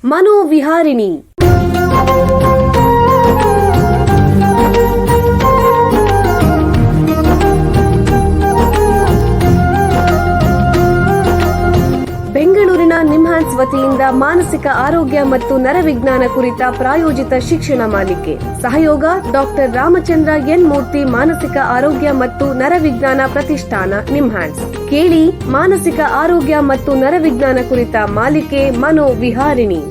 ಮನೋವಿಹಾರಿಣಿ. ಬೆಂಗಳೂರಿನ ನಿಮ್ಹಾನ್ಸ್ ವತಿಯಿಂದ ಮಾನಸಿಕ ಆರೋಗ್ಯ ಮತ್ತು ನರವಿಜ್ಞಾನ ಕುರಿತ ಪ್ರಾಯೋಜಿತ ಶಿಕ್ಷಣ ಮಾಲಿಕೆ. ಸಹಯೋಗ ಡಾಕ್ಟರ್ ರಾಮಚಂದ್ರ ಎನ್ ಮೂರ್ತಿ, ಮಾನಸಿಕ ಆರೋಗ್ಯ ಮತ್ತು ನರವಿಜ್ಞಾನ ಪ್ರತಿಷ್ಠಾನ, ನಿಮ್ಹಾನ್ಸ್. ಕೇಳಿ ಮಾನಸಿಕ ಆರೋಗ್ಯ ಮತ್ತು ನರವಿಜ್ಞಾನ ಕುರಿತ ಮಾಲಿಕೆ ಮನೋವಿಹಾರಿಣಿ.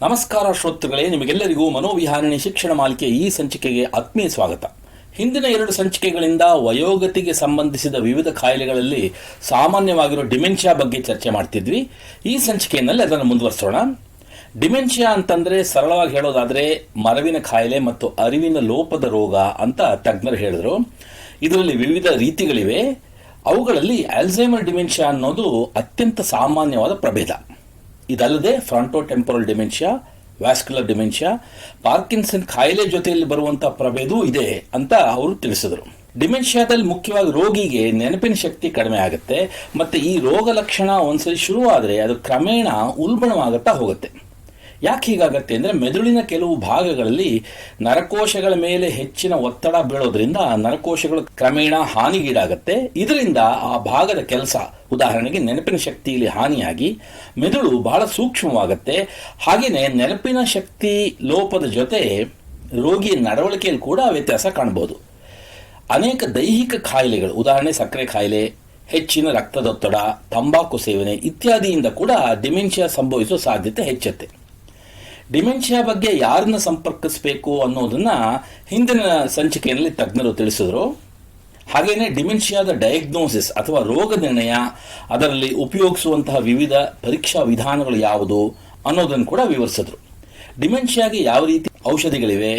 ನಮಸ್ಕಾರ ಶ್ರೋತೃಗಳೇ, ನಿಮಗೆಲ್ಲರಿಗೂ ಮನೋವಿಹಾರಿಣಿ ಶಿಕ್ಷಣ ಮಾಲಿಕೆ ಈ ಸಂಚಿಕೆಗೆ ಆತ್ಮೀಯ ಸ್ವಾಗತ. ಹಿಂದಿನ 2 ಸಂಚಿಕೆಗಳಿಂದ ವಯೋಗತಿಗೆ ಸಂಬಂಧಿಸಿದ ವಿವಿಧ ಕಾಯಿಲೆಗಳಲ್ಲಿ ಸಾಮಾನ್ಯವಾಗಿರೋ ಡಿಮೆನ್ಷಿಯಾ ಬಗ್ಗೆ ಚರ್ಚೆ ಮಾಡ್ತಿದ್ವಿ. ಈ ಸಂಚಿಕೆಯಲ್ಲಿ ಅದನ್ನು ಮುಂದುವರಿಸೋಣ. ಡಿಮೆನ್ಷಿಯಾ ಅಂತಂದರೆ ಸರಳವಾಗಿ ಹೇಳೋದಾದರೆ ಮರವಿನ ಕಾಯಿಲೆ ಮತ್ತು ಅರಿವಿನ ಲೋಪದ ರೋಗ ಅಂತ ತಜ್ಞರು ಹೇಳಿದ್ರು. ಇದರಲ್ಲಿ ವಿವಿಧ ರೀತಿಗಳಿವೆ. ಅವುಗಳಲ್ಲಿ ಆಲ್ಝೈಮರ್ ಡಿಮೆನ್ಷಿಯಾ ಅನ್ನೋದು ಅತ್ಯಂತ ಸಾಮಾನ್ಯವಾದ ಪ್ರಭೇದ. ಇದಲ್ಲದೆ ಫ್ರಂಟೋಟೆಂಪೊರಲ್ ಡಿಮೆನ್ಷಿಯಾ, ವ್ಯಾಸ್ಕ್ಯುಲರ್ ಡಿಮೆನ್ಷಿಯಾ, ಪಾರ್ಕಿನ್ಸನ್ ಕಾಯಿಲೆ ಜೊತೆಯಲ್ಲಿ ಬರುವಂತಹ ಪ್ರಭೇದವೂ ಇದೆ ಅಂತ ಅವರು ತಿಳಿಸಿದರು. ಡಿಮೆನ್ಷಿಯಾದಲ್ಲಿ ಮುಖ್ಯವಾಗಿ ರೋಗಿಗೆ ನೆನಪಿನ ಶಕ್ತಿ ಕಡಿಮೆ ಆಗುತ್ತೆ ಮತ್ತು ಈ ರೋಗ ಲಕ್ಷಣ ಒಂದ್ಸರಿ ಶುರುವಾದರೆ ಅದು ಕ್ರಮೇಣ ಉಲ್ಬಣವಾಗುತ್ತಾ ಹೋಗುತ್ತೆ. ಯಾಕೆ ಹೀಗಾಗತ್ತೆ ಅಂದರೆ ಮೆದುಳಿನ ಕೆಲವು ಭಾಗಗಳಲ್ಲಿ ನರಕೋಶಗಳ ಮೇಲೆ ಹೆಚ್ಚಿನ ಒತ್ತಡ ಬೀಳೋದ್ರಿಂದ ನರಕೋಶಗಳು ಕ್ರಮೇಣ ಹಾನಿಗೀಡಾಗುತ್ತೆ. ಇದರಿಂದ ಆ ಭಾಗದ ಕೆಲಸ, ಉದಾಹರಣೆಗೆ ನೆನಪಿನ ಶಕ್ತಿಯಲ್ಲಿ ಹಾನಿಯಾಗಿ ಮೆದುಳು ಬಹಳ ಸೂಕ್ಷ್ಮವಾಗುತ್ತೆ. ಹಾಗೆಯೇ ನೆನಪಿನ ಶಕ್ತಿ ಲೋಪದ ಜೊತೆ ರೋಗಿಯ ನಡವಳಿಕೆಯಲ್ಲಿ ಕೂಡ ವ್ಯತ್ಯಾಸ ಕಾಣಬಹುದು. ಅನೇಕ ದೈಹಿಕ ಕಾಯಿಲೆಗಳು, ಉದಾಹರಣೆ ಸಕ್ಕರೆ ಕಾಯಿಲೆ, ಹೆಚ್ಚಿನ ರಕ್ತದೊತ್ತಡ, ತಂಬಾಕು ಸೇವನೆ ಇತ್ಯಾದಿಯಿಂದ ಕೂಡ ಡಿಮೆನ್ಷಿಯಾ ಸಂಭವಿಸುವ ಸಾಧ್ಯತೆ ಹೆಚ್ಚುತ್ತೆ. ಡಿಮೆನ್ಷಿಯಾ ಬಗ್ಗೆ ಯಾರನ್ನ ಸಂಪರ್ಕಿಸಬೇಕು ಅನ್ನೋದನ್ನ ಹಿಂದಿನ ಸಂಚಿಕೆಯಲ್ಲಿ ತಜ್ಞರು ತಿಳಿಸಿದ್ರು. ಹಾಗೆಯೇ ಡಿಮೆನ್ಷಿಯಾದ ಡಯಾಗ್ನೋಸಿಸ್ ಅಥವಾ ರೋಗ ನಿರ್ಣಯ, ಅದರಲ್ಲಿ ಉಪಯೋಗಿಸುವಂತಹ ವಿವಿಧ ಪರೀಕ್ಷಾ ವಿಧಾನಗಳು ಯಾವುದು ಅನ್ನೋದನ್ನು ಕೂಡ ವಿವರಿಸಿದ್ರು. ಡಿಮೆನ್ಷಿಯಾಗೆ ಯಾವ ರೀತಿ ಔಷಧಿಗಳಿವೆ,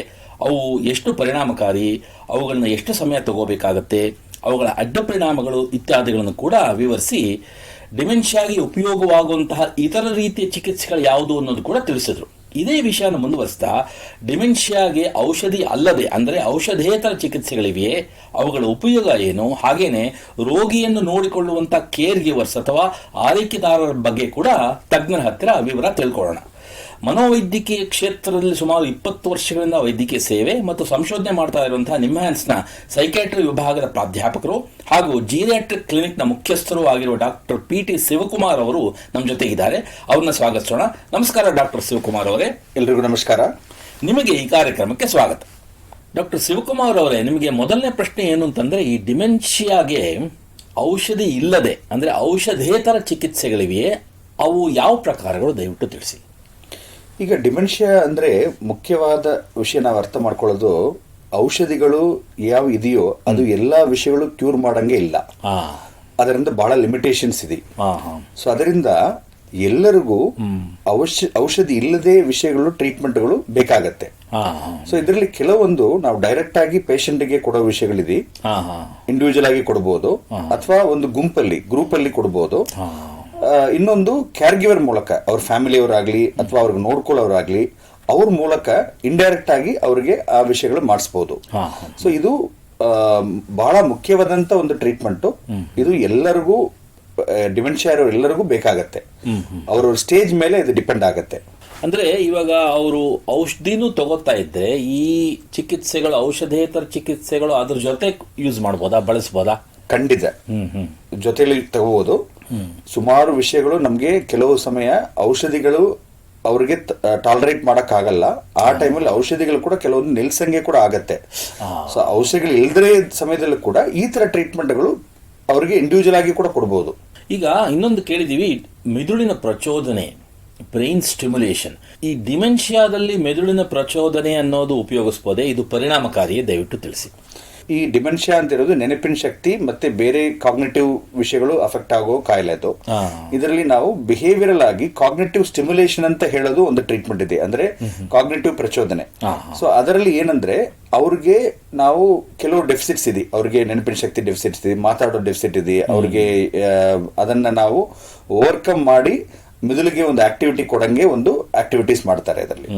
ಅವು ಎಷ್ಟು ಪರಿಣಾಮಕಾರಿ, ಅವುಗಳನ್ನ ಎಷ್ಟು ಸಮಯ ತಗೋಬೇಕಾಗತ್ತೆ, ಅವುಗಳ ಅಡ್ಡ ಪರಿಣಾಮಗಳು ಇತ್ಯಾದಿಗಳನ್ನು ಕೂಡ ವಿವರಿಸಿ ಡಿಮೆನ್ಷಿಯಾಗೆ ಉಪಯೋಗವಾಗುವಂತಹ ಇತರ ರೀತಿಯ ಚಿಕಿತ್ಸೆಗಳು ಯಾವುದು ಅನ್ನೋದು ಕೂಡ ತಿಳಿಸಿದ್ರು. ಇದೇ ವಿಷಯನ ಮುಂದುವರಿಸ್ತಾ ಡಿಮೆನ್ಷಿಯಾಗೆ ಔಷಧಿ ಅಲ್ಲದೆ ಅಂದರೆ ಔಷಧೇತರ ಚಿಕಿತ್ಸೆಗಳಿವೆಯೇ, ಅವುಗಳ ಉಪಯೋಗ ಏನು, ಹಾಗೇನೆ ರೋಗಿಯನ್ನು ನೋಡಿಕೊಳ್ಳುವಂಥ ಕೇರ್ ಗಿವರ್ಸ್ ಅಥವಾ ಆರೈಕೆದಾರರ ಬಗ್ಗೆ ಕೂಡ ತಜ್ಞರ ಹತ್ತಿರ ವಿವರ ತಿಳ್ಕೊಳ್ಳೋಣ. ಮನೋವೈದ್ಯಕೀಯ ಕ್ಷೇತ್ರದಲ್ಲಿ ಸುಮಾರು 20 ವರ್ಷಗಳಿಂದ ವೈದ್ಯಕೀಯ ಸೇವೆ ಮತ್ತು ಸಂಶೋಧನೆ ಮಾಡ್ತಾ ಇರುವಂತಹ ನಿಮ್ಹಾನ್ಸ್ನ ಸೈಕ್ಯಾಟ್ರಿ ವಿಭಾಗದ ಪ್ರಾಧ್ಯಾಪಕರು ಹಾಗೂ ಜೀರಿಯಾಟ್ರಿಕ್ ಕ್ಲಿನಿಕ್ನ ಮುಖ್ಯಸ್ಥರು ಆಗಿರುವ ಡಾಕ್ಟರ್ PT ಶಿವಕುಮಾರ್ ಅವರು ನಮ್ಮ ಜೊತೆಗಿದ್ದಾರೆ. ಅವ್ರನ್ನ ಸ್ವಾಗತಿಸೋಣ. ನಮಸ್ಕಾರ ಡಾಕ್ಟರ್ ಶಿವಕುಮಾರ್ ಅವರೇ. ಎಲ್ರಿಗೂ ನಮಸ್ಕಾರ. ನಿಮಗೆ ಈ ಕಾರ್ಯಕ್ರಮಕ್ಕೆ ಸ್ವಾಗತ. ಡಾಕ್ಟರ್ ಶಿವಕುಮಾರ್ ಅವರೇ, ನಿಮಗೆ ಮೊದಲನೇ ಪ್ರಶ್ನೆ ಏನು ಅಂತಂದ್ರೆ, ಈ ಡಿಮೆನ್ಷಿಯಾಗೆ ಔಷಧಿ ಇಲ್ಲದೆ ಅಂದರೆ ಔಷಧೇತರ ಚಿಕಿತ್ಸೆಗಳಿವೆಯೇ, ಅವು ಯಾವ ಪ್ರಕಾರಗಳು ದಯವಿಟ್ಟು ತಿಳಿಸಿ. ಈಗ ಡಿಮೆನ್ಷಿಯಾ ಅಂದ್ರೆ ಮುಖ್ಯವಾದ ವಿಷಯ ನಾವು ಅರ್ಥ ಮಾಡ್ಕೊಳ್ಳೋದು, ಔಷಧಿಗಳು ಯಾವ ಇದೆಯೋ ಅದು ಎಲ್ಲಾ ವಿಷಯಗಳು ಕ್ಯೂರ್ ಮಾಡಂಗೆ ಇಲ್ಲ. ಅದರಿಂದ ಬಹಳ ಲಿಮಿಟೇಷನ್ಸ್ ಇದೆ. ಸೊ ಅದರಿಂದ ಎಲ್ಲರಿಗೂ ಔಷಧಿ ಇಲ್ಲದೆ ವಿಷಯಗಳು, ಟ್ರೀಟ್ಮೆಂಟ್ಗಳು ಬೇಕಾಗತ್ತೆ. ಸೊ ಇದರಲ್ಲಿ ಕೆಲವೊಂದು ನಾವು ಡೈರೆಕ್ಟ್ ಆಗಿ ಪೇಷಂಟ್ಗೆ ಕೊಡೋ ವಿಷಯಗಳಿದೆ, ಇಂಡಿವಿಜುವಲ್ ಆಗಿ ಕೊಡಬಹುದು ಅಥವಾ ಒಂದು ಗ್ರೂಪ್ ಅಲ್ಲಿ ಕೊಡಬಹುದು. ಇನ್ನೊಂದು ಕ್ಯಾರ್ ಗಿವರ್ ಮೂಲಕ, ಅವ್ರ ಫ್ಯಾಮಿಲಿಯವರಾಗ್ಲಿ ಅಥವಾ ಅವ್ರಿಗೆ ನೋಡ್ಕೊಳ್ಳೋರಾಗ್ಲಿ, ಅವ್ರ ಮೂಲಕ ಇಂಡೈರೆಕ್ಟ್ ಆಗಿ ಅವ್ರಿಗೆ ಆ ವಿಷಯಗಳು ಮಾಡಿಸಬಹುದು. ಸೊ ಇದು ಬಹಳ ಮುಖ್ಯವಾದಂತ ಒಂದು ಟ್ರೀಟ್ಮೆಂಟ್. ಇದು ಎಲ್ಲರಿಗೂ, ಡಿಮೆನ್ಷಿಯಾ ಎಲ್ಲರಿಗೂ ಬೇಕಾಗತ್ತೆ. ಅವ್ರ ಸ್ಟೇಜ್ ಮೇಲೆ ಇದು ಡಿಪೆಂಡ್ ಆಗತ್ತೆ. ಅಂದ್ರೆ ಇವಾಗ ಅವರು ಔಷಧಿನೂ ತಗೋತಾ ಇದ್ರೆ ಈ ಚಿಕಿತ್ಸೆಗಳು, ಔಷಧೇತರ ಚಿಕಿತ್ಸೆಗಳು ಅದ್ರ ಜೊತೆ ಯೂಸ್ ಮಾಡ್ಬೋದಾ, ಬಳಸಬಹುದಾ? ಖಂಡಿತ ಜೊತೆಲಿ ತಗೋಬಹುದು. ಸುಮಾರು ವಿಷಯಗಳು ನಮ್ಗೆ ಕೆಲವು ಸಮಯ ಔಷಧಿಗಳು ಅವ್ರಿಗೆ ಟಾಲರೇಟ್ ಮಾಡಕ್ ಆಗಲ್ಲ. ಆ ಟೈಮಲ್ಲಿ ಔಷಧಿಗಳು ಕೂಡ ಕೆಲವೊಂದು ನಿಲ್ಸಂಗೆ ಕೂಡ ಆಗತ್ತೆ. ಸೊ ಔಷಧಿಗಳು ಇಲ್ದ್ರೆ ಸಮಯದಲ್ಲೂ ಕೂಡ ಈ ತರ ಟ್ರೀಟ್ಮೆಂಟ್ಗಳು ಅವ್ರಿಗೆ ಇಂಡಿವಿಜುವಲ್ ಆಗಿ ಕೂಡ ಕೊಡಬಹುದು. ಈಗ ಇನ್ನೊಂದು ಕೇಳಿದೀವಿ, ಮೆದುಳಿನ ಪ್ರಚೋದನೆ, ಬ್ರೈನ್ ಸ್ಟಿಮ್ಯುಲೇಷನ್. ಈ ಡಿಮೆನ್ಷಿಯಾದಲ್ಲಿ ಮೆದುಳಿನ ಪ್ರಚೋದನೆ ಅನ್ನೋದು ಉಪಯೋಗಿಸಬಹುದೇ? ಇದು ಪರಿಣಾಮಕಾರಿಯೇ? ದಯವಿಟ್ಟು ತಿಳಿಸಿ. ಈ ಡಿಮೆನ್ಷಿಯಾ ಅಂತ ಇರೋದು ನೆನಪಿನ ಶಕ್ತಿ ಮತ್ತೆ ಬೇರೆ ಕಾಗ್ನಿಟಿವ್ ವಿಷಯಗಳು ಅಫೆಕ್ಟ್ ಆಗೋ ಕಾಯಿಲೆ ಅದು. ಇದರಲ್ಲಿ ನಾವು ಬಿಹೇವಿಯರಲ್ ಆಗಿ ಕಾಗ್ನಿಟಿವ್ ಸ್ಟಿಮ್ಯುಲೇಷನ್ ಅಂತ ಹೇಳೋದು ಒಂದು ಟ್ರೀಟ್ಮೆಂಟ್ ಇದೆ, ಅಂದ್ರೆ ಕಾಗ್ನಿಟಿವ್ ಪ್ರಚೋದನೆ. ಸೊ ಅದರಲ್ಲಿ ಏನಂದ್ರೆ ಅವ್ರಿಗೆ ನಾವು ಕೆಲವು ಡೆಫಿಸಿಟ್ಸ್ ಇದೆ, ಅವ್ರಿಗೆ ನೆನಪಿನ ಶಕ್ತಿ ಡೆಫಿಸಿಟ್ಸ್ ಇದೆ, ಮಾತಾಡೋ ಡೆಫಿಸಿಟ್ ಇದೆ, ಅವ್ರಿಗೆ ಅದನ್ನ ನಾವು ಓವರ್ಕಮ್ ಮಾಡಿ ಮೆದುಳಿಗೆ ಒಂದು ಆಕ್ಟಿವಿಟಿ ಕೊಡಂಗೆ ಒಂದು ಆಕ್ಟಿವಿಟೀಸ್ ಮಾಡ್ತಾರೆ. ಅದರಲ್ಲಿ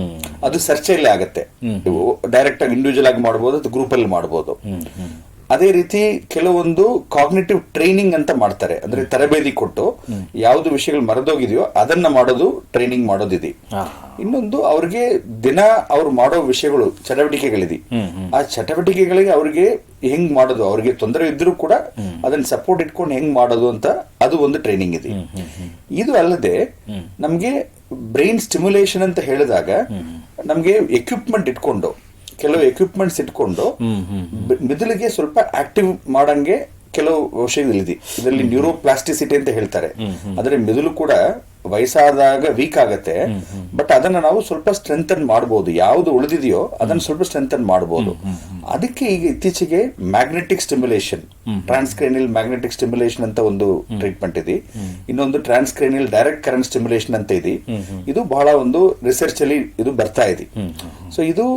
ಅದು ಸರ್ಚಲ್ಲಿ ಆಗತ್ತೆ. ಡೈರೆಕ್ಟ್ ಆಗಿ ಇಂಡಿವಿಜುವಲ್ ಆಗಿ ಮಾಡಬಹುದು ಅಥವಾ ಗ್ರೂಪ್ ಅಲ್ಲಿ ಮಾಡಬಹುದು. ಅದೇ ರೀತಿ ಕೆಲವೊಂದು ಕಾಗ್ನಿಟಿವ್ ಟ್ರೈನಿಂಗ್ ಅಂತ ಮಾಡ್ತಾರೆ, ಅಂದ್ರೆ ತರಬೇತಿ ಕೊಟ್ಟು ಯಾವ್ದು ವಿಷಯಗಳು ಮರೆದೋಗಿದೆಯೋ ಅದನ್ನ ಮಾಡೋದು, ಟ್ರೈನಿಂಗ್ ಮಾಡೋದಿದೆ. ಇನ್ನೊಂದು ಅವ್ರಿಗೆ ದಿನ ಅವ್ರು ಮಾಡೋ ವಿಷಯಗಳು, ಚಟುವಟಿಕೆಗಳಿದೆ, ಆ ಚಟುವಟಿಕೆಗಳಿಗೆ ಅವ್ರಿಗೆ ಹೆಂಗ್ ಮಾಡೋದು, ಅವ್ರಿಗೆ ತೊಂದರೆ ಇದ್ರೂ ಕೂಡ ಅದನ್ನ ಸಪೋರ್ಟ್ ಇಟ್ಕೊಂಡು ಹೆಂಗ್ ಮಾಡೋದು ಅಂತ ಅದು ಒಂದು ಟ್ರೈನಿಂಗ್ ಇದೆ. ಇದು ಅಲ್ಲದೆ ನಮ್ಗೆ ಬ್ರೈನ್ ಸ್ಟಿಮ್ಯುಲೇಷನ್ ಅಂತ ಹೇಳಿದಾಗ ನಮ್ಗೆ ಎಕ್ವಿಪ್ಮೆಂಟ್ ಇಟ್ಕೊಂಡು, ಕೆಲವು ಎಕ್ವಿಪ್ಮೆಂಟ್ಸ್ ಇಟ್ಕೊಂಡು ಮಿದುಳಿಗೆ ಸ್ವಲ್ಪ ಆಕ್ಟಿವ್ ಮಾಡಂಗೆ ಕೆಲವು ವಿಷಯಗಳಿದೆ. ಇದರಲ್ಲಿ ನ್ಯೂರೋಪ್ಲಾಸ್ಟಿಸಿಟಿ ಅಂತ ಹೇಳ್ತಾರೆ. ಅಂದ್ರೆ ಮಿದುಳು ಕೂಡ ವಯಸ್ಸಾದಾಗ ವೀಕ್ ಆಗತ್ತೆ, ಬಟ್ ಅದನ್ನ ನಾವು ಸ್ವಲ್ಪ ಸ್ಟ್ರೆಂಥನ್ ಮಾಡಬಹುದು. ಯಾವ್ದು ಉಳಿದಿದೆಯೋ ಅದನ್ನ ಸ್ವಲ್ಪ ಸ್ಟ್ರೆಂಥನ್ ಮಾಡಬಹುದು. ಅದಕ್ಕೆ ಈಗ ಇತ್ತೀಚೆಗೆ magnetic stimulation, transcranial magnetic stimulation ಅಂತ ಒಂದು ಟ್ರೀಟ್ಮೆಂಟ್ ಇದೆ. ಇನ್ನೊಂದು ಟ್ರಾನ್ಸ್ಕ್ರೇನಿಯಲ್ ಡೈರೆಕ್ಟ್ ಕರೆಂಟ್ ಸ್ಟಿಮ್ಯುಲೇಷನ್ ಅಂತ ಇದೆ. ಇದು ಬಹಳ ಒಂದು ರಿಸರ್ಚ್ ಅಲ್ಲಿ ಇದು ಬರ್ತಾ ಇದೆ. ಸೊ ಇದು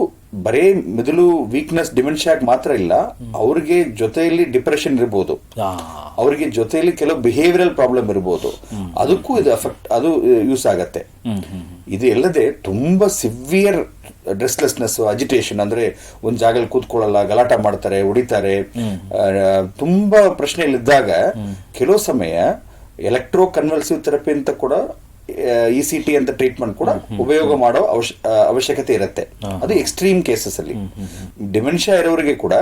ಬರೇ ಮಿದುಳು ವೀಕ್ನೆಸ್ ಡಿಮೆನ್ಷಿಯಾಗ್ ಮಾತ್ರ ಇಲ್ಲ, ಅವ್ರಿಗೆ ಜೊತೆಯಲ್ಲಿ ಡಿಪ್ರೆಷನ್ ಇರಬಹುದು, ಅವರಿಗೆ ಜೊತೆಯಲ್ಲಿ ಕೆಲವು ಬಿಹೇವಿಯರಲ್ ಪ್ರಾಬ್ಲಮ್ ಇರಬಹುದು, ಅದಕ್ಕೂ ಇದು ಅದು ಯೂಸ್ ಆಗತ್ತೆ. ಇದು ಎಲ್ಲದೆ ತುಂಬಾ ಸಿವಿಯರ್ ರೆಸ್ಟ್ಲೆಸ್ನೆಸ್, ಅಜಿಟೇಷನ್, ಅಂದ್ರೆ ಒಂದ್ ಜಾಗದಲ್ಲಿ ಕೂತ್ಕೊಳ್ಳಲ್ಲ, ಗಲಾಟ ಮಾಡ್ತಾರೆ, ಹೊಡಿತಾರೆ, ತುಂಬಾ ಪ್ರಶ್ನೆಯಲ್ಲಿದ್ದಾಗ ಕೆಲವು ಸಮಯ ಎಲೆಕ್ಟ್ರೋ ಕನ್ವಲ್ಸಿವ್ ಥೆರಪಿ ಅಂತ ಕೂಡ, ECT ಅಂತ ಟ್ರೀಟ್ಮೆಂಟ್ ಕೂಡ ಉಪಯೋಗ ಮಾಡೋ ಅವಶ್ಯಕತೆ ಇರುತ್ತೆ. ಅದು ಎಕ್ಸ್ಟ್ರೀಮ್ ಕೇಸಸ್ ಅಲ್ಲಿ. ಡಿಮೆನ್ಷಿಯಾ ಇರೋರಿಗೆ ಕೂಡ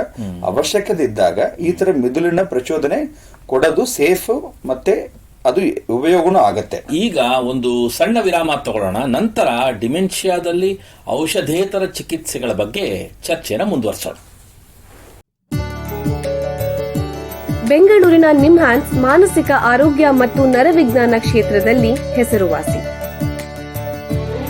ಅವಶ್ಯಕತೆ ಇದ್ದಾಗ ಈ ತರ ಮಿದುಳಿನ ಪ್ರಚೋದನೆ ಕೊಡೋದು ಸೇಫ್, ಮತ್ತೆ ಅದು ಉಪಯೋಗನೂ ಆಗತ್ತೆ. ಈಗ ಒಂದು ಸಣ್ಣ ವಿರಾಮ ತಗೊಳ್ಳೋಣ, ನಂತರ ಡಿಮೆನ್ಷಿಯಾದಲ್ಲಿ ಔಷಧೇತರ ಚಿಕಿತ್ಸೆಗಳ ಬಗ್ಗೆ ಚರ್ಚೆನ ಮುಂದುವರಿಸೋಣ. ಬೆಂಗಳೂರಿನ ನಿಮ್ಹಾನ್ಸ್ ಮಾನಸಿಕ ಆರೋಗ್ಯ ಮತ್ತು ನರವಿಜ್ಞಾನ ಕ್ಷೇತ್ರದಲ್ಲಿ ಹೆಸರುವಾಸಿ.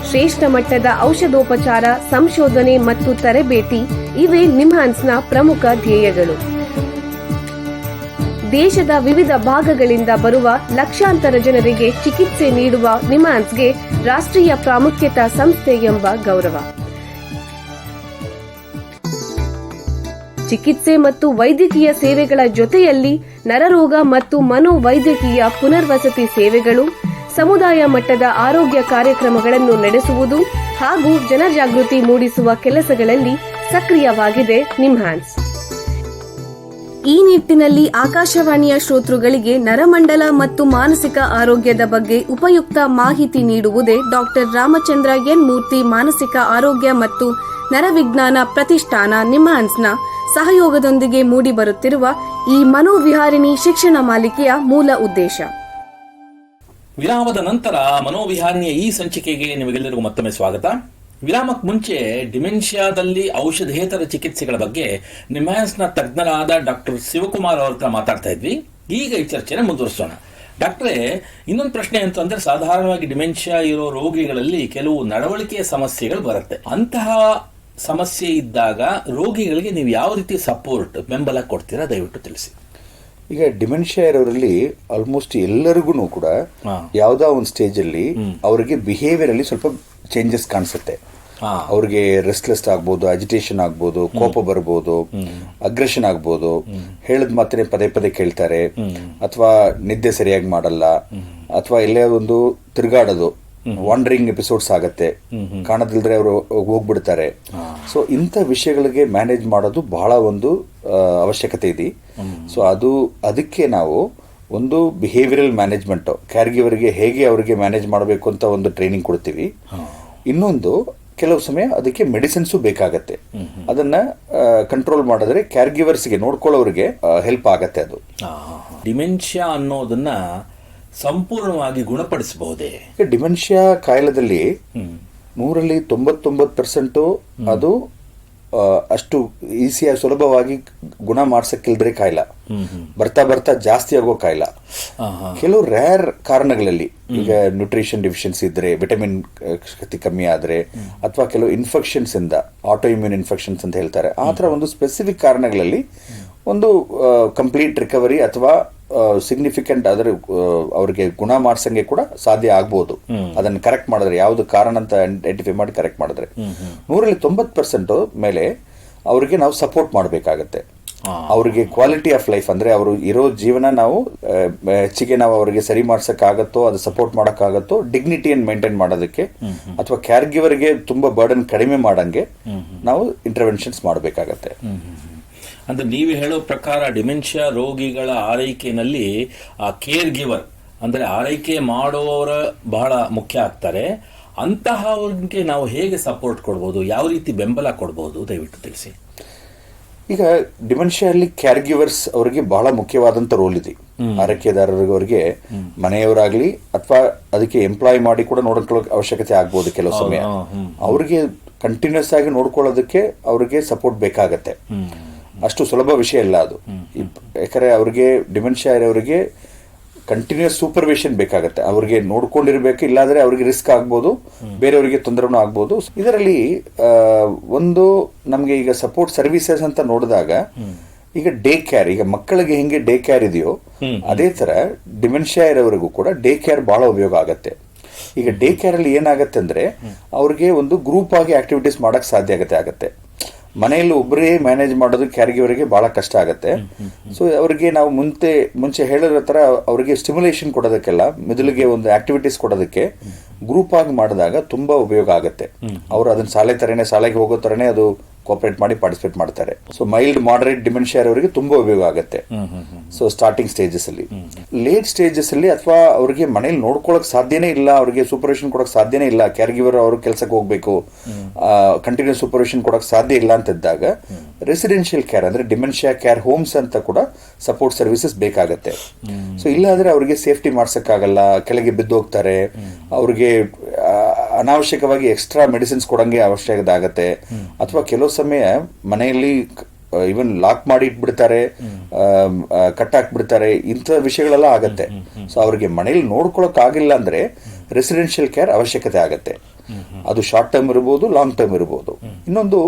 ಶ್ರೇಷ್ಠ ಮಟ್ಟದ ಔಷಧೋಪಚಾರ, ಸಂಶೋಧನೆ ಮತ್ತು ತರಬೇತಿ ಇವೇ ನಿಮ್ಹಾನ್ಸ್ನ ಪ್ರಮುಖ ಧ್ಯೇಯಗಳು. ದೇಶದ ವಿವಿಧ ಭಾಗಗಳಿಂದ ಬರುವ ಲಕ್ಷಾಂತರ ಜನರಿಗೆ ಚಿಕಿತ್ಸೆ ನೀಡುವ ನಿಮ್ಹಾನ್ಸ್ಗೆ ರಾಷ್ಟ್ರೀಯ ಪ್ರಾಮುಖ್ಯತಾ ಸಂಸ್ಥೆ ಎಂಬ ಗೌರವ. ಚಿಕಿತ್ಸೆ ಮತ್ತು ವೈದ್ಯಕೀಯ ಸೇವೆಗಳ ಜೊತೆಯಲ್ಲಿ ನರರೋಗ ಮತ್ತು ಮನೋವೈದ್ಯಕೀಯ ಪುನರ್ವಸತಿ ಸೇವೆಗಳು, ಸಮುದಾಯ ಮಟ್ಟದ ಆರೋಗ್ಯ ಕಾರ್ಯಕ್ರಮಗಳನ್ನು ನಡೆಸುವುದು ಹಾಗೂ ಜನಜಾಗೃತಿ ಮೂಡಿಸುವ ಕೆಲಸಗಳಲ್ಲಿ ಸಕ್ರಿಯವಾಗಿದೆ ನಿಮ್ಹಾನ್ಸ್. ಈ ನಿಟ್ಟಿನಲ್ಲಿ ಆಕಾಶವಾಣಿಯ ಶ್ರೋತೃಗಳಿಗೆ ನರಮಂಡಲ ಮತ್ತು ಮಾನಸಿಕ ಆರೋಗ್ಯದ ಬಗ್ಗೆ ಉಪಯುಕ್ತ ಮಾಹಿತಿ ನೀಡುವುದೇ ಡಾಕ್ಟರ್ ರಾಮಚಂದ್ರ ಎನ್ ಮೂರ್ತಿ ಮಾನಸಿಕ ಆರೋಗ್ಯ ಮತ್ತು ನರವಿಜ್ಞಾನ ಪ್ರತಿಷ್ಠಾನ ನಿಮ್ಹಾನ್ಸ್ನ ಸಹಯೋಗದೊಂದಿಗೆ ಮೂಡಿಬರುತ್ತಿರುವ ಈ ಮನೋವಿಹಾರಿಣಿ ಶಿಕ್ಷಣ ಮಾಲಿಕೆಯ ಮೂಲ ಉದ್ದೇಶ. ವಿರಾಮದ ನಂತರ ಮನೋವಿಹಾರಿಣಿಯ ಈ ಸಂಚಿಕೆಗೆ ನಿಮಗೆಲ್ಲರಿಗೂ ಮತ್ತೊಮ್ಮೆ ಸ್ವಾಗತ. ವಿರಾಮಕ್ಕೆ ಮುಂಚೆ ಡಿಮೆನ್ಷಿಯಾದಲ್ಲಿ ಔಷಧೇತರ ಚಿಕಿತ್ಸೆಗಳ ಬಗ್ಗೆ ನಿಮ್ಹಾನ್ಸ್ನ ತಜ್ಞರಾದ ಡಾಕ್ಟರ್ ಶಿವಕುಮಾರ್ ಅವ್ರ ಹತ್ರ ಮಾತಾಡ್ತಾ ಇದ್ವಿ. ಈಗ ಈ ಚರ್ಚೆನ ಮುಂದುವರಿಸೋಣ. ಡಾಕ್ಟ್ರೇ, ಇನ್ನೊಂದು ಪ್ರಶ್ನೆ ಅಂತಂದ್ರೆ, ಸಾಧಾರಣವಾಗಿ ಡಿಮೆನ್ಷಿಯಾ ಇರೋ ರೋಗಿಗಳಲ್ಲಿ ಕೆಲವು ನಡವಳಿಕೆಯ ಸಮಸ್ಯೆಗಳು ಬರುತ್ತೆ. ಅಂತಹ ಸಮಸ್ಯೆ ಇದ್ದಾಗ ರೋಗಿಗಳಿಗೆ ನೀವು ಯಾವ ರೀತಿ ಸಪೋರ್ಟ್, ಬೆಂಬಲ ಕೊಡ್ತೀರಾ, ದಯವಿಟ್ಟು ತಿಳಿಸಿ. ಈಗ ಡಿಮೆನ್ಷಿಯಾ ಇರೋರಲ್ಲಿ ಆಲ್ಮೋಸ್ಟ್ ಎಲ್ಲರಿಗೂ ಕೂಡ ಯಾವ್ದೋ ಒಂದು ಸ್ಟೇಜ್ ಅಲ್ಲಿ ಅವರಿಗೆ ಬಿಹೇವಿಯರ್ ಅಲ್ಲಿ ಸ್ವಲ್ಪ ಚೇಂಜಸ್ ಕಾಣಿಸುತ್ತೆ. ಅವ್ರಿಗೆ ರೆಸ್ಟ್ಲೆಸ್ ಆಗ್ಬೋದು, ಅಜಿಟೇಷನ್ ಆಗ್ಬೋದು, ಕೋಪ ಬರ್ಬೋದು, ಅಗ್ರೆಷನ್ ಆಗ್ಬೋದು, ಹೇಳದ್ ಮಾತ್ರ ಪದೇ ಪದೇ ಕೇಳ್ತಾರೆ, ಅಥವಾ ನಿದ್ದೆ ಸರಿಯಾಗಿ ಮಾಡಲ್ಲ, ಅಥವಾ ಎಲ್ಲೇ ಒಂದು ತಿರುಗಾಡೋದು, ವಾಂಡರಿಂಗ್ ಎಪಿಸೋಡ್ಸ್ ಆಗತ್ತೆ, ಕಾಣದಿಲ್ದ್ರೆ ಅವರು ಹೋಗ್ಬಿಡ್ತಾರೆ. ಸೊ ಇಂಥ ವಿಷಯಗಳಿಗೆ ಮ್ಯಾನೇಜ್ ಮಾಡೋದು ಬಹಳ ಒಂದು ಅವಶ್ಯಕತೆ ಇದೆ. ಸೊ ಅದಕ್ಕೆ ನಾವು ಒಂದು ಬಿಹೇವಿಯರಲ್ ಮ್ಯಾನೇಜ್ಮೆಂಟ್, ಕ್ಯಾರ್ ಗಿವರ್ಗೆ ಹೇಗೆ ಅವರಿಗೆ ಮ್ಯಾನೇಜ್ ಮಾಡಬೇಕು ಅಂತ ಒಂದು ಟ್ರೈನಿಂಗ್ ಕೊಡ್ತೀವಿ. ಇನ್ನೊಂದು ಕೆಲವು ಸಮಯ ಅದಕ್ಕೆ ಮೆಡಿಸಿನ್ಸು ಬೇಕಾಗತ್ತೆ. ಅದನ್ನ ಕಂಟ್ರೋಲ್ ಮಾಡಿದ್ರೆ ಕ್ಯಾರ್ ಗಿವರ್ಸ್ಗೆ, ನೋಡ್ಕೊಳ್ಳೋರಿಗೆ ಹೆಲ್ಪ್ ಆಗತ್ತೆ. ಅದು ಡಿಮೆನ್ಷಿಯಾ ಅನ್ನೋದನ್ನ ಸಂಪೂರ್ಣವಾಗಿ ಗುಣಪಡಿಸಬಹುದೇ? ಡಿಮೆನ್ಷಿಯಾ ಕಾಯಿಲೆದಲ್ಲಿ 99% ಅದು ಅಷ್ಟು ಈಸಿಯಾಗಿ ಸುಲಭವಾಗಿ ಗುಣ ಮಾಡ್ಸಕ್ಕಿಲ್ದ್ರೆ ಕಾಯಿಲೆ ಬರ್ತಾ ಬರ್ತಾ ಜಾಸ್ತಿ ಆಗೋ ಕಾಯಿಲೆ. ಕೆಲವು ರೇರ್ ಕಾರಣಗಳಲ್ಲಿ, ಈಗ ನ್ಯೂಟ್ರಿಷನ್ ಡಿಫಿಷಿಯನ್ಸಿ ಇದ್ರೆ, ವಿಟಮಿನ್ ಶಕ್ತಿ ಕಮ್ಮಿ ಆದ್ರೆ, ಅಥವಾ ಕೆಲವು ಇನ್ಫೆಕ್ಷನ್ಸ್ ಇಂದ, ಆಟೋ ಇಮ್ಯೂನ್ ಇನ್ಫೆಕ್ಷನ್ಸ್ ಅಂತ ಹೇಳ್ತಾರೆ, ಆ ಥರ ಒಂದು ಸ್ಪೆಸಿಫಿಕ್ ಕಾರಣಗಳಲ್ಲಿ ಒಂದು ಕಂಪ್ಲೀಟ್ ರಿಕವರಿ ಅಥವಾ ಸಿಗ್ನಿಫಿಕೆಂಟ್ ಆದ್ರೆ ಅವ್ರಿಗೆ ಗುಣ ಮಾಡ್ಸಂಗೆ ಕೂಡ ಸಾಧ್ಯ ಆಗ್ಬೋದು. ಅದನ್ನ ಕರೆಕ್ಟ್ ಮಾಡಿದ್ರೆ, ಯಾವ್ದು ಕಾರಣ ಅಂತ ಐಡೆಂಟಿಫೈ ಮಾಡಿ ಕರೆಕ್ಟ್ ಮಾಡಿದ್ರೆ. 90% ಮೇಲೆ ಅವ್ರಿಗೆ ನಾವು ಸಪೋರ್ಟ್ ಮಾಡಬೇಕಾಗತ್ತೆ. ಅವ್ರಿಗೆ ಕ್ವಾಲಿಟಿ ಆಫ್ ಲೈಫ್, ಅಂದ್ರೆ ಅವರು ಇರೋ ಜೀವನ ನಾವು ಹೆಚ್ಚಿಗೆ ನಾವು ಅವರಿಗೆ ಸರಿ ಮಾಡ್ಸಕ್ಕಾಗತ್ತೋ, ಅದು ಸಪೋರ್ಟ್ ಮಾಡಕ್ಕಾಗತ್ತೋ, ಡಿಗ್ನಿಟಿಯನ್ನು ಮೇಂಟೈನ್ ಮಾಡೋದಕ್ಕೆ, ಅಥವಾ ಕ್ಯಾರ್ ಗಿವರ್ಗೆ ತುಂಬಾ ಬರ್ಡನ್ ಕಡಿಮೆ ಮಾಡಂಗೆ ನಾವು ಇಂಟರ್ವೆನ್ಷನ್ಸ್ ಮಾಡಬೇಕಾಗತ್ತೆ. ಅಂದ್ರೆ ನೀವು ಹೇಳೋ ಪ್ರಕಾರ ಡಿಮೆನ್ಷಿಯಾ ರೋಗಿಗಳ ಆರೈಕೆಯಲ್ಲಿ ಆ ಕೇರ್ ಗಿವರ್ ಅಂದ್ರೆ ಆರೈಕೆ ಮಾಡುವವರ ಬಹಳ ಮುಖ್ಯ ಆಗ್ತಾರೆ. ಅಂತಹವ್ರಿಗೆ ನಾವು ಹೇಗೆ ಸಪೋರ್ಟ್ ಕೊಡ್ಬೋದು, ಯಾವ ರೀತಿ ಬೆಂಬಲ ಕೊಡ್ಬೋದು, ದಯವಿಟ್ಟು ತಿಳಿಸಿ. ಈಗ ಡಿಮೆನ್ಷಿಯಲ್ಲಿ ಕ್ಯಾರ್ ಗಿವರ್ಸ್ ಅವರಿಗೆ ಬಹಳ ಮುಖ್ಯವಾದಂತ ರೋಲ್ ಇದೆ. ಆರೈಕೆದಾರರಿಗೆ ಮನೆಯವರಾಗ್ಲಿ ಅಥವಾ ಅದಕ್ಕೆ ಎಂಪ್ಲಾಯ್ ಮಾಡಿ ಕೂಡ ನೋಡ್ಕೊಳ್ಳೋಕೆ ಅವಶ್ಯಕತೆ ಆಗ್ಬೋದು ಕೆಲವು ಸಮಯ. ಅವ್ರಿಗೆ ಕಂಟಿನ್ಯೂಸ್ ಆಗಿ ನೋಡ್ಕೊಳ್ಳೋದಕ್ಕೆ ಅವ್ರಿಗೆ ಸಪೋರ್ಟ್ ಬೇಕಾಗತ್ತೆ. ಅಷ್ಟು ಸುಲಭ ವಿಷಯ ಇಲ್ಲ ಅದು. ಯಾಕಂದ್ರೆ ಅವ್ರಿಗೆ ಡಿಮೆನ್ಷಿಯಾ ಇರೋರಿಗೆ ಕಂಟಿನ್ಯೂಸ್ ಸೂಪರ್ವಿಷನ್ ಬೇಕಾಗತ್ತೆ. ಅವ್ರಿಗೆ ನೋಡ್ಕೊಂಡಿರ್ಬೇಕು, ಇಲ್ಲಾಂದ್ರೆ ಅವ್ರಿಗೆ ರಿಸ್ಕ್ ಆಗ್ಬೋದು, ಬೇರೆಯವರಿಗೆ ತೊಂದರೆನೂ ಆಗ್ಬೋದು. ಇದರಲ್ಲಿ ಒಂದು ನಮ್ಗೆ ಈಗ ಸಪೋರ್ಟ್ ಸರ್ವಿಸಸ್ ಅಂತ ನೋಡಿದಾಗ ಈಗ ಡೇ ಕೇರ್, ಈಗ ಮಕ್ಕಳಿಗೆ ಹೆಂಗೆ ಡೇ ಕೇರ್ ಇದೆಯೋ ಅದೇ ತರ ಡಿಮೆನ್ಷಿಯಾ ಇರೋವರೆಗೂ ಕೂಡ ಡೇ ಕೇರ್ ಬಹಳ ಉಪಯೋಗ ಆಗತ್ತೆ. ಈಗ ಡೇ ಕೇರ್ ಅಲ್ಲಿ ಏನಾಗತ್ತೆ ಅಂದ್ರೆ ಅವ್ರಿಗೆ ಒಂದು ಗ್ರೂಪ್ ಆಗಿ ಆಕ್ಟಿವಿಟೀಸ್ ಮಾಡಕ್ ಸಾಧ್ಯ ಆಗತ್ತೆ. ಮನೆಯಲ್ಲಿ ಒಬ್ಬರೇ ಮ್ಯಾನೇಜ್ ಮಾಡೋದು ಕ್ಯಾರ್ ಗಿವರ್ಗೆ ಬಹಳ ಕಷ್ಟ ಆಗುತ್ತೆ. ಸೊ ಅವ್ರಿಗೆ ನಾವು ಮುಂಚೆ ಹೇಳಿರೋ ತರ ಅವ್ರಿಗೆ ಸ್ಟಿಮ್ಯುಲೇಷನ್ ಕೊಡೋದಕ್ಕೆಲ್ಲ ಮೊದಲಿಗೆ ಒಂದು ಆಕ್ಟಿವಿಟೀಸ್ ಕೊಡೋದಕ್ಕೆ ಗ್ರೂಪ್ ಆಗಿ ಮಾಡಿದಾಗ ತುಂಬಾ ಉಪಯೋಗ ಆಗುತ್ತೆ. ಅವರು ಅದನ್ನ ಶಾಲೆಗೆ ಹೋಗೋ ತರನೇ ಅದು ಕೋಆಪರೇಟ್ ಮಾಡಿ ಪಾರ್ಟಿಸಿಪೇಟ್ ಮಾಡ್ತಾರೆ. ಸೊ ಮೈಲ್ಡ್ ಮಾಡರೇಟ್ ಡಿಮೆನ್ಷಿಯಾ ಅವರಿಗೆ ತುಂಬಾ ಉಪಯೋಗ ಆಗುತ್ತೆ. ಸೊ ಸ್ಟಾರ್ಟಿಂಗ್ ಸ್ಟೇಜಸ್ ಅಲ್ಲಿ, ಲೇಟ್ ಸ್ಟೇಜಸ್ ಅಲ್ಲಿ ಅಥವಾ ಅವ್ರಿಗೆ ಮನೇಲಿ ನೋಡ್ಕೊಳಕ್ ಸಾಧ್ಯನೇ ಇಲ್ಲ, ಅವ್ರಿಗೆ ಸೂಪರ್ವಿಷನ್ ಕೊಡಕ್ ಸಾಧ್ಯನೇ ಇಲ್ಲ, ಕ್ಯಾರ್ ಗಿವರ್ ಅವರು ಕೆಲಸಕ್ಕೆ ಹೋಗ್ಬೇಕು, ಕಂಟಿನ್ಯೂಸ್ ಸೂಪರ್ವಿಷನ್ ಕೊಡಕ್ ಸಾಧ್ಯ ಇಲ್ಲ ಅಂತ ಇದ್ದಾಗ ರೆಸಿಡೆನ್ಷಿಯಲ್ ಕೇರ್ ಅಂದ್ರೆ ಡಿಮೆನ್ಷಿಯಾ ಕೇರ್ ಹೋಮ್ಸ್ ಅಂತ ಕೂಡ ಸಪೋರ್ಟ್ ಸರ್ವಿಸಸ್ ಬೇಕಾಗತ್ತೆ. ಸೊ ಇಲ್ಲಾಂದ್ರೆ ಅವ್ರಿಗೆ ಸೇಫ್ಟಿ ಮಾಡ್ಸಕ್ಕಾಗಲ್ಲ, ಕೆಳಗೆ ಬಿದ್ದು ಹೋಗ್ತಾರೆ, ಅವ್ರಿಗೆ ಅನಾವಶ್ಯಕವಾಗಿ ಎಕ್ಸ್ಟ್ರಾ ಮೆಡಿಸಿನ್ಸ್ ಕೊಡಂಗೆ ಅವಶ್ಯಕತೆ ಆಗತ್ತೆ. ಅಥವಾ ಕೆಲವು ಸಮಯ ಮನೆಯಲ್ಲಿ ಇವನ್ ಲಾಕ್ ಮಾಡಿ ಇಟ್ಬಿಡ್ತಾರೆ, ಕಟ್ ಹಾಕ್ಬಿಡ್ತಾರೆ, ಇಂಥ ವಿಷಯಗಳೆಲ್ಲ ಆಗತ್ತೆ. ಸೊ ಅವ್ರಿಗೆ ಮನೇಲಿ ನೋಡ್ಕೊಳಕ್ ಆಗಿಲ್ಲ ಅಂದ್ರೆ ರೆಸಿಡೆನ್ಷಿಯಲ್ ಕೇರ್ ಅವಶ್ಯಕತೆ ಆಗತ್ತೆ. ಅದು ಶಾರ್ಟ್ ಟರ್ಮ್ ಇರ್ಬೋದು, ಲಾಂಗ್ ಟರ್ಮ್ ಇರ್ಬೋದು. ಇನ್ನೊಂದು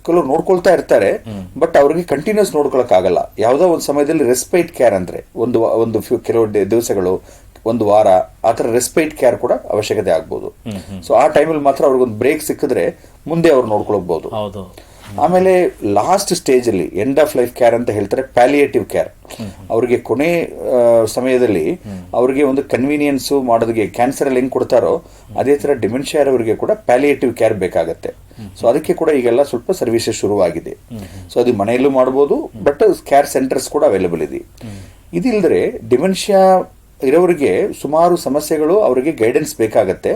ಕೆಲವರು ನೋಡ್ಕೊಳ್ತಾ ಇರ್ತಾರೆ, ಬಟ್ ಅವ್ರಿಗೆ ಕಂಟಿನ್ಯೂಸ್ ನೋಡ್ಕೊಳಕ್ ಆಗಲ್ಲ. ಯಾವ್ದೋ ಒಂದು ಸಮಯದಲ್ಲಿ ರೆಸ್ಪೈಟ್ ಕೇರ್ ಅಂದ್ರೆ ಒಂದು ಕೆಲವು ದಿವಸಗಳು, ಒಂದು ವಾರ, ಆ ಥರ ರೆಸ್ಪೈಟ್ ಕೇರ್ ಕೂಡ ಅವಶ್ಯಕತೆ ಆಗ್ಬೋದು. ಸೊ ಆ ಟೈಮಲ್ಲಿ ಮಾತ್ರ ಅವ್ರಿಗೊಂದು ಬ್ರೇಕ್ ಸಿಕ್ಕಿದ್ರೆ ಮುಂದೆ ಅವ್ರು ನೋಡ್ಕೊಳ್ಬಹುದು. ಆಮೇಲೆ ಲಾಸ್ಟ್ ಸ್ಟೇಜ್ ಅಲ್ಲಿ ಎಂಡ್ ಆಫ್ ಲೈಫ್ ಕೇರ್ ಅಂತ ಹೇಳ್ತಾರೆ, ಪ್ಯಾಲಿಯೇಟಿವ್ ಕೇರ್. ಅವ್ರಿಗೆ ಕೊನೆ ಸಮಯದಲ್ಲಿ ಅವ್ರಿಗೆ ಒಂದು ಕನ್ವೀನಿಯನ್ಸ್ ಮಾಡೋದಕ್ಕೆ ಕ್ಯಾನ್ಸರ್ ಅಲ್ಲಿ ಹೆಂಗ್ ಕೊಡ್ತಾರೋ ಅದೇ ತರ ಡಿಮೆನ್ಷಿಯಾ ಅವರಿಗೆ ಕೂಡ ಪ್ಯಾಲಿಯೇಟಿವ್ ಕೇರ್ ಬೇಕಾಗತ್ತೆ. ಸೊ ಅದಕ್ಕೆ ಕೂಡ ಈಗೆಲ್ಲ ಸ್ವಲ್ಪ ಸರ್ವಿಸಸ್ ಶುರುವಾಗಿದೆ. ಸೊ ಅದು ಮನೆಯಲ್ಲೂ ಮಾಡ್ಬೋದು, ಬಟ್ ಕೇರ್ ಸೆಂಟರ್ಸ್ ಕೂಡ ಅವೈಲೇಬಲ್ ಇದೆ. ಇದಿಲ್ಲದ್ರೆ ಡಿಮೆನ್ಷಿಯಾ ಇರೋರಿಗೆ ಸುಮಾರು ಸಮಸ್ಯೆಗಳು, ಅವರಿಗೆ ಗೈಡೆನ್ಸ್ ಬೇಕಾಗತ್ತೆ.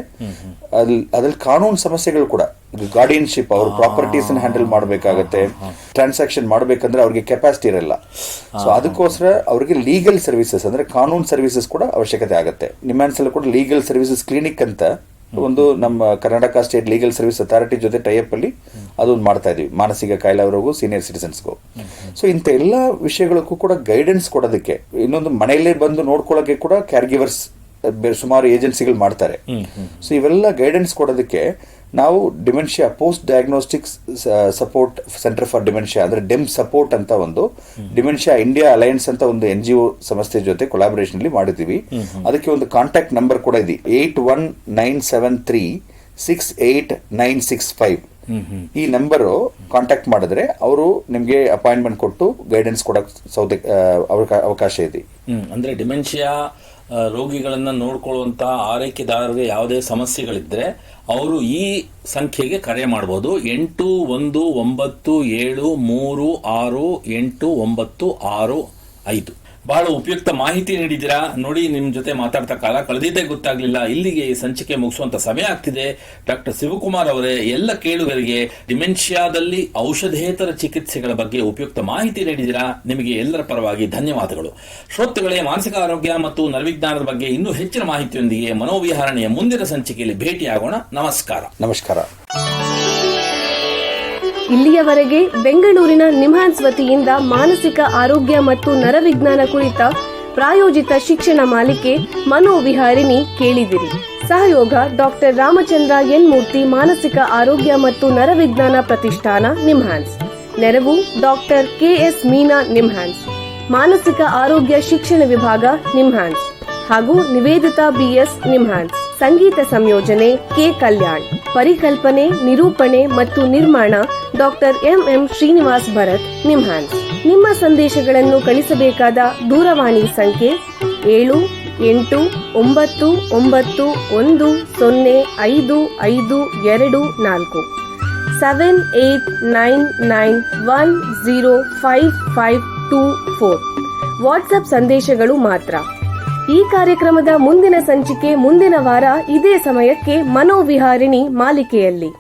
ಅದ್ರಲ್ಲಿ ಕಾನೂನು ಸಮಸ್ಯೆಗಳು ಕೂಡ, ಗಾರ್ಡಿಯನ್ಶಿಪ್, ಅವ್ರ ಪ್ರಾಪರ್ಟೀಸ್ ಹ್ಯಾಂಡಲ್ ಮಾಡಬೇಕಾಗತ್ತೆ, ಟ್ರಾನ್ಸಾಕ್ಷನ್ ಮಾಡ್ಬೇಕಂದ್ರೆ ಅವ್ರಿಗೆ ಕೆಪಾಸಿಟಿ ಇರಲ್ಲ. ಸೊ ಅದಕ್ಕೋಸ್ಕರ ಅವ್ರಿಗೆ ಲೀಗಲ್ ಸರ್ವಿಸಸ್ ಅಂದ್ರೆ ಕಾನೂನು ಸರ್ವಿಸಸ್ ಕೂಡ ಅವಶ್ಯಕತೆ ಆಗುತ್ತೆ. ನಿಮ್ಯಾನ್ಸ್ ಕೂಡ ಲೀಗಲ್ ಸರ್ವಿಸಸ್ ಕ್ಲಿನಿಕ್ ಅಂತ ಒಂದು ನಮ್ಮ Karnataka state legal service authority ಜೊತೆ ಟೈಅಪ್ ಅಲ್ಲಿ ಅದೊಂದು ಮಾಡ್ತಾ ಇದೀವಿ, ಮಾನಸಿಕ ಕಾಯಿಲೆ ಅವರಿಗೂ ಸೀನಿಯರ್ ಸಿಟಿಸನ್ಸ್ಗೂ. ಸೊ ಇಂಥ ಎಲ್ಲ ವಿಷಯಗಳಿಗೂ ಕೂಡ ಗೈಡೆನ್ಸ್ ಕೊಡೋದಕ್ಕೆ, ಇನ್ನೊಂದು ಮನೆಯಲ್ಲೇ ಬಂದು ನೋಡ್ಕೊಳ್ಳೋಕೆ ಕೂಡ ಕ್ಯಾರ್ ಗಿವರ್ಸ್ ಸುಮಾರು ಏಜೆನ್ಸಿಗಳು ಮಾಡ್ತಾರೆ. ಸೊ ಇವೆಲ್ಲ ಗೈಡೆನ್ಸ್ ಕೊಡೋದಕ್ಕೆ ನಾವು dementia post diagnostics support centre for dementia ಅಂದ್ರೆ ಡೆಮ್ ಸಪೋರ್ಟ್ ಅಂತ ಒಂದು ಡಿಮೆನ್ಷಿಯಾ ಇಂಡಿಯಾ ಅಲಯನ್ಸ್ ಅಂತ ಒಂದು NGO ಸಂಸ್ಥೆ ಜೊತೆ ಕೊಲಾಬರೇಷನ್ ಅಲ್ಲಿ ಮಾಡಿದೀವಿ. ಅದಕ್ಕೆ ಒಂದು ಕಾಂಟ್ಯಾಕ್ಟ್ ನಂಬರ್ ಕೂಡ ಇದೆ, 8197368965. ಈ ನಂಬರ್ ಕಾಂಟ್ಯಾಕ್ಟ್ ಮಾಡಿದ್ರೆ ಅವರು ನಿಮ್ಗೆ ಅಪಾಯಿಂಟ್ಮೆಂಟ್ ಕೊಟ್ಟು ಗೈಡೆನ್ಸ್ ಕೊಡಕ್ ಅವಕಾಶ ಇದೆ. ಅಂದ್ರೆ ಡಿಮೆನ್ಷಿಯಾ ರೋಗಿಗಳನ್ನ ನೋಡ್ಕೊಳ್ಳುವಂತ ಆರೈಕೆದಾರರಿಗೆ ಯಾವುದೇ ಸಮಸ್ಯೆಗಳಿದ್ರೆ ಅವರು ಈ ಸಂಖ್ಯೆಗೆ ಕರೆ ಮಾಡಬಹುದು, 8197368965. ಬಹಳ ಉಪಯುಕ್ತ ಮಾಹಿತಿ ನೀಡಿದ್ದೀರಾ. ನೋಡಿ, ನಿಮ್ ಜೊತೆ ಮಾತಾಡ್ತಾ ಕಾಲ ಕಳೆದಿದ್ದೇ ಗೊತ್ತಾಗ್ಲಿಲ್ಲ. ಇಲ್ಲಿಗೆ ಈ ಸಂಚಿಕೆ ಮುಗಿಸುವಂತ ಸಮಯ ಆಗ್ತಿದೆ. ಡಾಕ್ಟರ್ ಶಿವಕುಮಾರ್ ಅವರೇ, ಎಲ್ಲ ಕೇಳುಗರಿಗೆ ಡಿಮೆನ್ಷಿಯಾದಲ್ಲಿ ಔಷಧೇತರ ಚಿಕಿತ್ಸೆಗಳ ಬಗ್ಗೆ ಉಪಯುಕ್ತ ಮಾಹಿತಿ ನೀಡಿದ್ದೀರಾ. ನಿಮಗೆ ಎಲ್ಲರ ಪರವಾಗಿ ಧನ್ಯವಾದಗಳು. ಶ್ರೋತೃಗಳೇ, ಮಾನಸಿಕ ಆರೋಗ್ಯ ಮತ್ತು ನರವಿಜ್ಞಾನದ ಬಗ್ಗೆ ಇನ್ನೂ ಹೆಚ್ಚಿನ ಮಾಹಿತಿಯೊಂದಿಗೆ ಮನೋವಿಹಾರಣೆಯ ಮುಂದಿನ ಸಂಚಿಕೆಯಲ್ಲಿ ಭೇಟಿಯಾಗೋಣ. ನಮಸ್ಕಾರ. ನಮಸ್ಕಾರ. ಇಲ್ಲಿಯವರೆಗೆ ಬೆಂಗಳೂರಿನ ನಿಮ್ಹಾನ್ಸ್ ವತಿಯಿಂದ ಮಾನಸಿಕ ಆರೋಗ್ಯ ಮತ್ತು ನರವಿಜ್ಞಾನ ಕುರಿತ ಪ್ರಾಯೋಜಿತ ಶಿಕ್ಷಣ ಮಾಲಿಕೆ ಮನೋವಿಹಾರಿಣಿ ಕೇಳಿದಿರಿ. ಸಹಯೋಗ ಡಾಕ್ಟರ್ ರಾಮಚಂದ್ರ ಎನ್ ಮೂರ್ತಿ, ಮಾನಸಿಕ ಆರೋಗ್ಯ ಮತ್ತು ನರವಿಜ್ಞಾನ ಪ್ರತಿಷ್ಠಾನ, ನಿಮ್ಹಾನ್ಸ್. ನೆರವು ಡಾಕ್ಟರ್ KS ಮೀನಾ, ನಿಮ್ಹಾನ್ಸ್. ಮಾನಸಿಕ ಆರೋಗ್ಯ ಶಿಕ್ಷಣ ವಿಭಾಗ, ನಿಮ್ಹಾನ್ಸ್. ಹಾಗೂ ನಿವೇದಿತಾ BS, ನಿಮ್ಹಾನ್ಸ್. ಸಂಗೀತ ಸಂಯೋಜನೆ K. ಕಲ್ಯಾಣ್. ಪರಿಕಲ್ಪನೆ, ನಿರೂಪಣೆ ಮತ್ತು ನಿರ್ಮಾಣ ಡಾಕ್ಟರ್ MM ಶ್ರೀನಿವಾಸ್ ಭರತ್, ನಿಮ್ಹಾನ್ಸ್. ನಿಮ್ಮ ಸಂದೇಶಗಳನ್ನು ಕಳಿಸಬೇಕಾದ ದೂರವಾಣಿ ಸಂಖ್ಯೆ 7899105524. 7899105524. ವಾಟ್ಸ್ಆಪ್ ಸಂದೇಶಗಳು ಮಾತ್ರ. ಈ ಕಾರ್ಯಕ್ರಮದ ಮುಂದಿನ ಸಂಚಿಕೆ ಮುಂದಿನ ವಾರ ಇದೇ ಸಮಯಕ್ಕೆ ಮನೋವಿಹಾರಿಣಿ ಮಾಲಿಕೆಯಲ್ಲಿ.